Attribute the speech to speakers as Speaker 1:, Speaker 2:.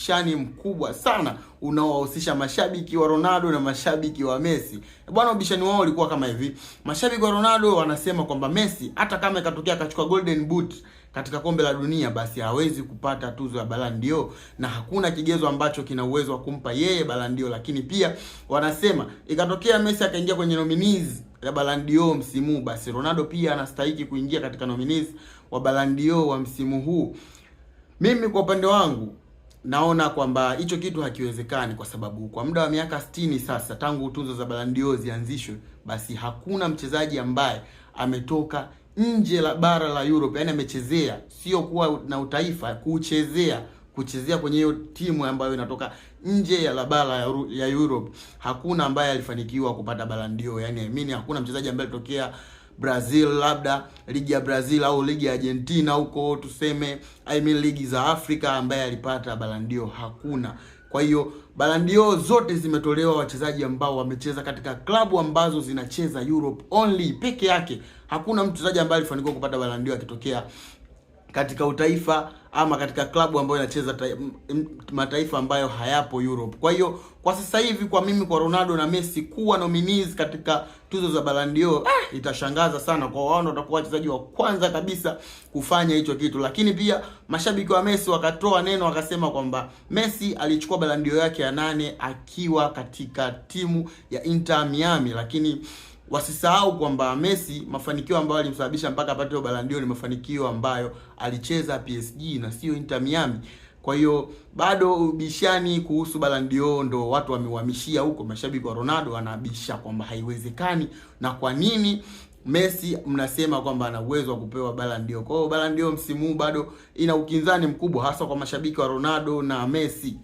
Speaker 1: shani mkubwa sana unaowahusisha mashabiki wa Ronaldo na mashabiki wa Messi. Bwana, ubishani wao ulikuwa kama hivi. Mashabiki wa Ronaldo wanasema kwamba Messi hata kama ikatokea akachukua Golden Boot katika kombe la dunia, basi hawezi kupata tuzo ya Ballon d'Or na hakuna kigezo ambacho kina uwezo wa kumpa yeye Ballon d'Or. Lakini pia wanasema ikatokea Messi akaingia kwenye nominees ya Ballon d'Or msimu huu, basi Ronaldo pia anastahili kuingia katika nominees wa Ballon d'Or wa msimu huu. Mimi kwa upande wangu naona kwamba hicho kitu hakiwezekani, kwa sababu kwa muda wa miaka 60 sasa tangu tuzo za Ballon d'Or zianzishwe, basi hakuna mchezaji ambaye ametoka nje la bara la Europe, yani amechezea, sio kuwa na utaifa, kuchezea kwenye hiyo timu ambayo inatoka nje ya la bara ya Europe. Hakuna ambaye alifanikiwa kupata Ballon d'Or. Yani mimi hakuna mchezaji ambaye alitokea Brazil, labda ligi ya Brazil au ligi ya Argentina huko tuseme, ligi za Afrika, ambaye alipata Ballon d'Or. Hakuna. Kwa hiyo Ballon d'Or zote zimetolewa wachezaji ambao wamecheza katika klabu ambazo zinacheza Europe only peke yake. Hakuna mchezaji ambaye alifanikiwa kupata Ballon d'Or akitokea katika utaifa ama katika klabu ambayo inacheza mataifa ambayo hayapo Europe. Kwa hiyo kwa sasa hivi, kwa mimi, kwa Ronaldo na Messi kuwa nominees katika tuzo za Ballon d'Or, itashangaza sana, kwa wao watakuwa wachezaji wa kwanza kabisa kufanya hicho kitu. Lakini pia mashabiki wa Messi wakatoa neno, wakasema kwamba Messi alichukua Ballon d'Or yake ya 8 akiwa katika timu ya Inter Miami, lakini wasisahau kwamba Messi mafanikio ambayo alimsababisha mpaka apate Ballon d'Or ni mafanikio ambayo alicheza PSG na sio Inter Miami. Kwa hiyo bado ubishani kuhusu Ballon d'Or ndo watu wamehamishia huko. Mashabiki wa Ronaldo wanabisha kwamba haiwezekani, na kwa nini Messi mnasema kwamba ana uwezo wa kupewa Ballon d'Or. Kwa hiyo Ballon d'Or msimu huu bado ina ukinzani mkubwa, hasa kwa mashabiki wa Ronaldo na Messi.